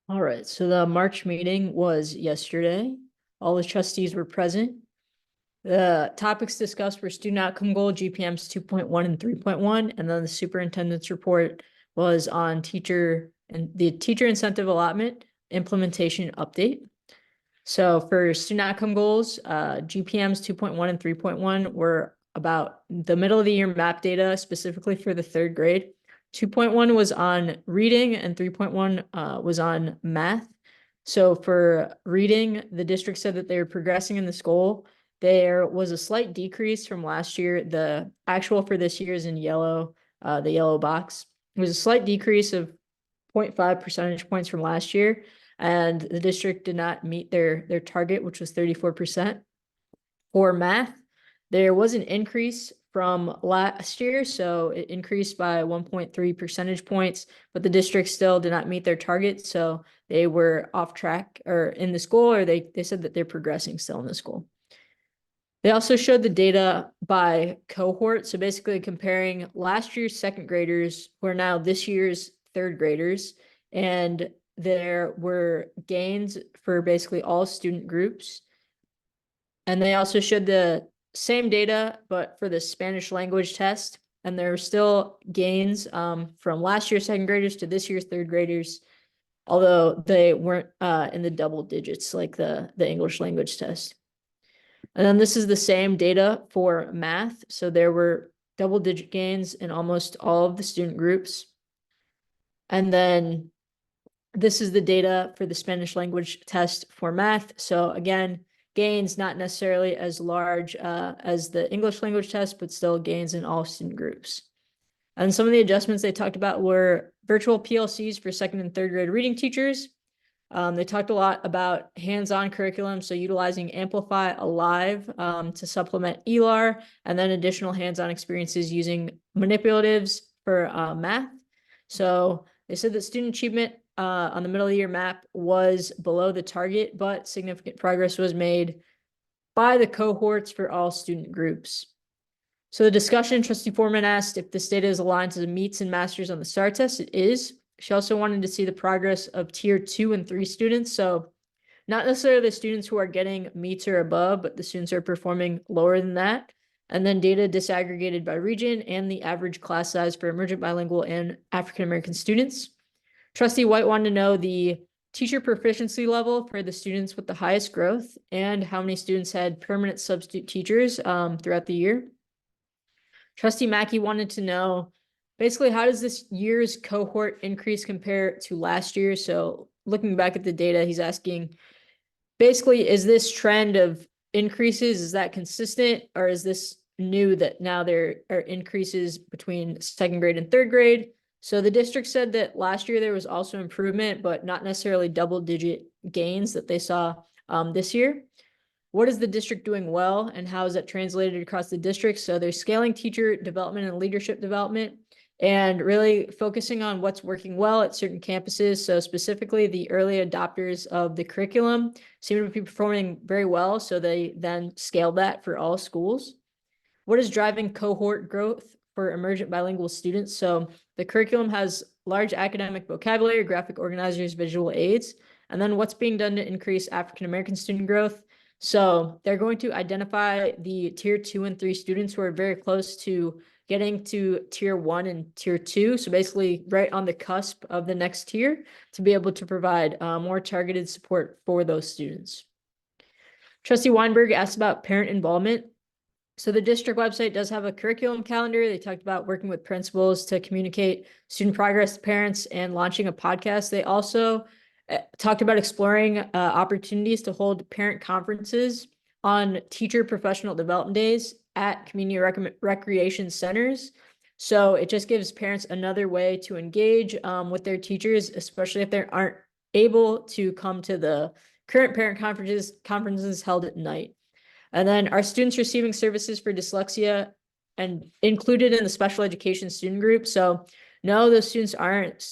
All right, so the March meeting was yesterday. All the trustees were present. The topics discussed were student outcome goal, GPMs 2.1 and 3.1, and then the superintendent's report was on teacher and the teacher incentive allotment implementation update. So for student outcome goals, GPMs 2.1 and 3.1 were about the middle of the year map data, specifically for the third grade. 2.1 was on reading and 3.1 was on math. So for reading, the district said that they were progressing in this goal. There was a slight decrease from last year. The actual for this year is in yellow, the yellow box. It was a slight decrease of 0.5 percentage points from last year, and the district did not meet their target, which was 34%. For math, there was an increase from last year, so it increased by 1.3 percentage points, but the district still did not meet their target, so they were off track or in the school, or they said that they're progressing still in the school. They also showed the data by cohort, so basically comparing last year's second graders who are now this year's third graders, and there were gains for basically all student groups. And they also showed the same data, but for the Spanish language test. And there were still gains from last year's second graders to this year's third graders, although they weren't in the double digits like the English language test. And then this is the same data for math. So there were double-digit gains in almost all of the student groups. And then this is the data for the Spanish language test for math. So again, gains not necessarily as large as the English language test, but still gains in all student groups. And some of the adjustments they talked about were virtual PLCs for second and third grade reading teachers. They talked a lot about hands-on curriculum, so utilizing Amplify Alive to supplement ELAR, and then additional hands-on experiences using manipulatives for math. So they said that student achievement on the middle of the year map was below the target, but significant progress was made by the cohorts for all student groups. So the discussion, Trustee Foreman asked if this data is aligned to the meets and masters on the STAR test. It is. She also wanted to see the progress of tier 2 and 3 students. So not necessarily the students who are getting meets or above, but the students who are performing lower than that. And then data disaggregated by region and the average class size for emergent bilingual and African-American students. Trustee White wanted to know the teacher proficiency level for the students with the highest growth and how many students had permanent substitute teachers throughout the year. Trustee Mackey wanted to know basically how does this year's cohort increase compare to last year? So looking back at the data, he's asking basically, is this trend of increases, is that consistent, or is this new that now there are increases between second grade and third grade? So the district said that last year there was also improvement, but not necessarily double-digit gains that they saw this year. What is the district doing well, and how is that translated across the district? So they're scaling teacher development and leadership development and really focusing on what's working well at certain campuses. So specifically the early adopters of the curriculum seem to be performing very well. So they then scaled that for all schools. What is driving cohort growth for emergent bilingual students? So the curriculum has large academic vocabulary, graphic organizers, visual aids, and then what's being done to increase African-American student growth. So they're going to identify the tier 2 and 3 students who are very close to getting to tier 1 and tier 2. So basically right on the cusp of the next tier to be able to provide more targeted support for those students. Trustee Weinberg asked about parent involvement. So the district website does have a curriculum calendar. They talked about working with principals to communicate student progress to parents and launching a podcast. They also talked about exploring opportunities to hold parent conferences on teacher professional development days at community recreation centers. So it just gives parents another way to engage with their teachers, especially if they aren't able to come to the current parent conferences held at night. And then are students receiving services for dyslexia and included in the special education student group? So no, those students aren't.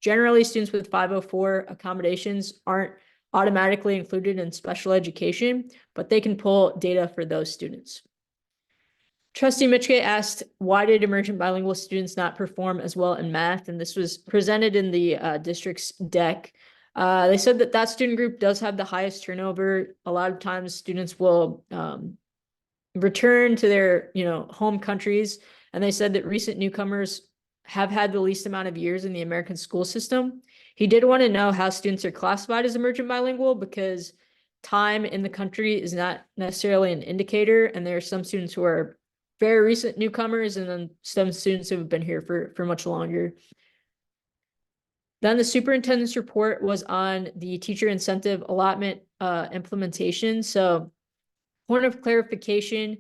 Generally, students with 504 accommodations aren't automatically included in special education, but they can pull data for those students. Trustee Mitchgate asked, why did emergent bilingual students not perform as well in math? And this was presented in the district's deck. They said that that student group does have the highest turnover. A lot of times students will return to their, home countries. And they said that recent newcomers have had the least amount of years in the American school system. He did want to know how students are classified as emergent bilingual because time in the country is not necessarily an indicator. And there are some students who are very recent newcomers and then some students who have been here for much longer. Then the superintendent's report was on the teacher incentive allotment implementation. So point of clarification,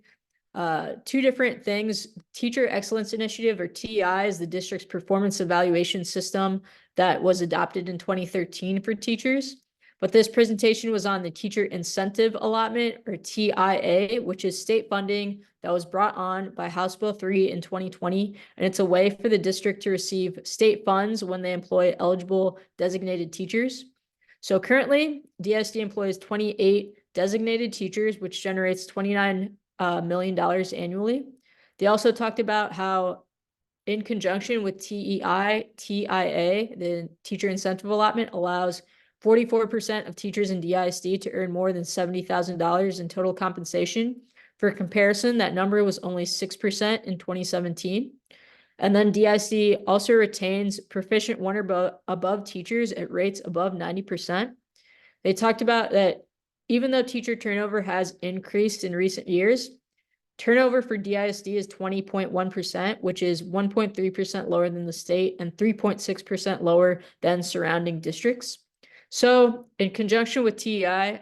two different things. Teacher Excellence Initiative, or TEI, is the district's performance evaluation system that was adopted in 2013 for teachers. But this presentation was on the Teacher Incentive Allotment, or TIA, which is state funding that was brought on by House Bill 3 in 2020. And it's a way for the district to receive state funds when they employ eligible designated teachers. So currently, DISD employs 28 designated teachers, which generates $29 million annually. They also talked about how, in conjunction with TIA, the teacher incentive allotment allows 44% of teachers in DISD to earn more than $70,000 in total compensation. For comparison, that number was only 6% in 2017. And then DISD also retains proficient 1 or above teachers at rates above 90%. They talked about that even though teacher turnover has increased in recent years, turnover for DISD is 20.1%, which is 1.3% lower than the state and 3.6% lower than surrounding districts. So in conjunction with TEI,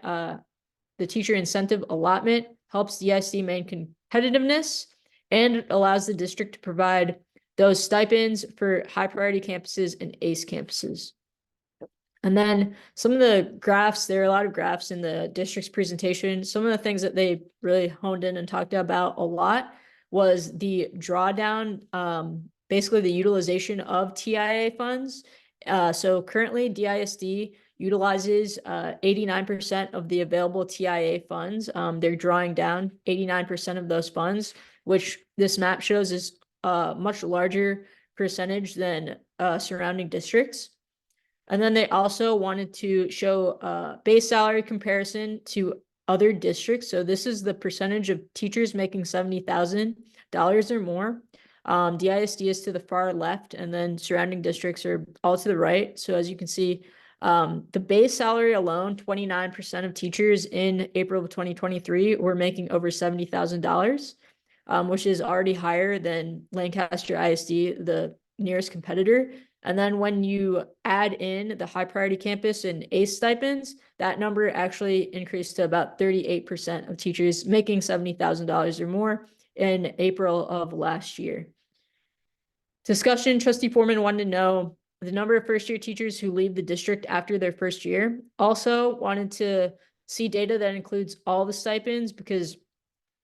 the teacher incentive allotment helps DISD maintain competitiveness and allows the district to provide those stipends for high priority campuses and ACE campuses. And then some of the graphs, there are a lot of graphs in the district's presentation. Some of the things that they really honed in and talked about a lot was the drawdown, basically the utilization of TIA funds. So currently DISD utilizes 89% of the available TIA funds. They're drawing down 89% of those funds, which this map shows is a much larger percentage than surrounding districts. And then they also wanted to show base salary comparison to other districts. So this is the percentage of teachers making $70,000 or more. DISD is to the far left, and then surrounding districts are all to the right. So as you can see, the base salary alone, 29% of teachers in April of 2023 were making over $70,000, which is already higher than Lancaster ISD, the nearest competitor. And then when you add in the high priority campus and ACE stipends, that number actually increased to about 38% of teachers making $70,000 or more in April of last year. Discussion, Trustee Foreman wanted to know the number of first-year teachers who leave the district after their first year. Also wanted to see data that includes all the stipends, because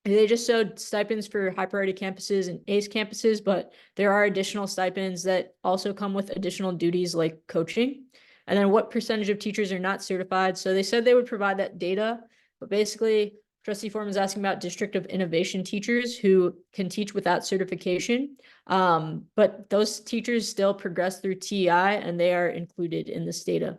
they just showed stipends for high priority campuses and ACE campuses, but there are additional stipends that also come with additional duties like coaching. And then what percentage of teachers are not certified? So they said they would provide that data, but basically Trustee Foreman is asking about District of Innovation teachers who can teach without certification. But those teachers still progress through TEI and they are included in this data.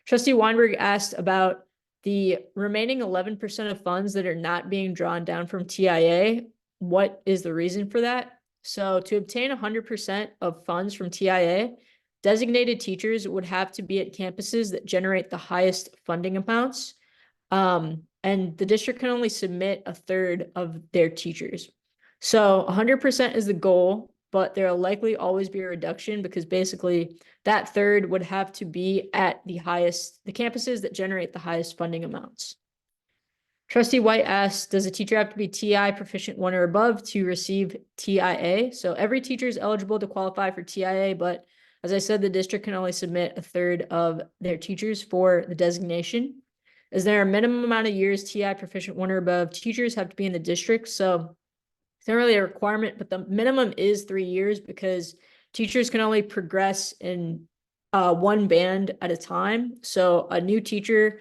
Trustee Weinberg asked about the remaining 11% of funds that are not being drawn down from TIA. What is the reason for that? So to obtain 100% of funds from TIA, designated teachers would have to be at campuses that generate the highest funding amounts. And the district can only submit a third of their teachers. So 100% is the goal, but there'll likely always be a reduction because basically that third would have to be at the campuses that generate the highest funding amounts. Trustee White asked, does a teacher have to be TI proficient 1 or above to receive TIA? So every teacher is eligible to qualify for TIA, but as I said, the district can only submit a third of their teachers for the designation. Is there a minimum amount of years TI proficient 1 or above teachers have to be in the district? So it's not really a requirement, but the minimum is 3 years because teachers can only progress in one band at a time. So a new teacher,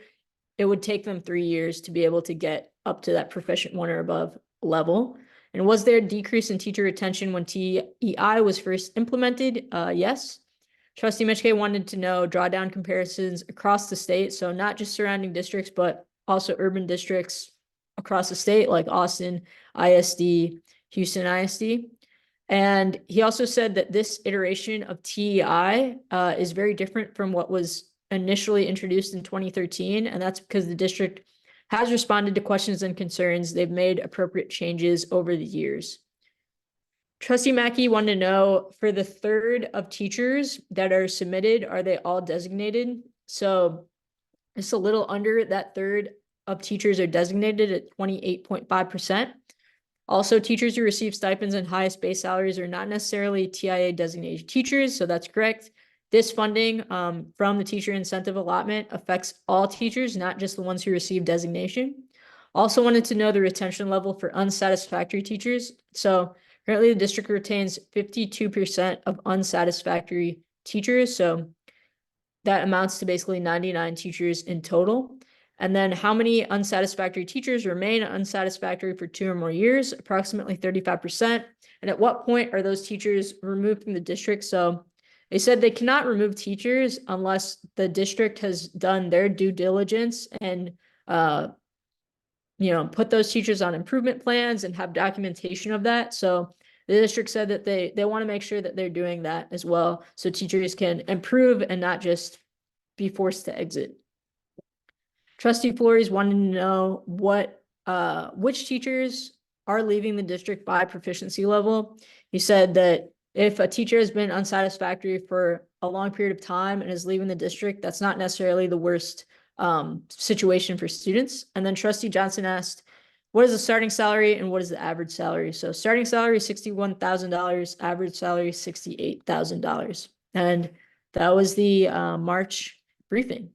it would take them 3 years to be able to get up to that proficient 1 or above level. And was there a decrease in teacher retention when TEI was first implemented? Yes. Trustee Mitchke wanted to know drawdown comparisons across the state. So not just surrounding districts, but also urban districts across the state, like Austin ISD, Houston ISD. And he also said that this iteration of TEI is very different from what was initially introduced in 2013. And that's because the district has responded to questions and concerns. They've made appropriate changes over the years. Trustee Mackey wanted to know, for the third of teachers that are submitted, are they all designated? So it's a little under that third of teachers are designated at 28.5%. Also, teachers who receive stipends and highest base salaries are not necessarily TIA designated teachers, so that's correct. This funding from the teacher incentive allotment affects all teachers, not just the ones who receive designation. Also wanted to know the retention level for unsatisfactory teachers. So currently the district retains 52% of unsatisfactory teachers. So that amounts to basically 99 teachers in total. And then how many unsatisfactory teachers remain unsatisfactory for 2 or more years? Approximately 35%. And at what point are those teachers removed from the district? So they said they cannot remove teachers unless the district has done their due diligence and put those teachers on improvement plans and have documentation of that. So the district said that they want to make sure that they're doing that as well, so teachers can improve and not just be forced to exit. Trustee Flores wanted to know which teachers are leaving the district by proficiency level. He said that if a teacher has been unsatisfactory for a long period of time and is leaving the district, that's not necessarily the worst situation for students. And then Trustee Johnson asked, what is the starting salary and what is the average salary? So starting salary, $61,000, average salary, $68,000. And that was the March briefing.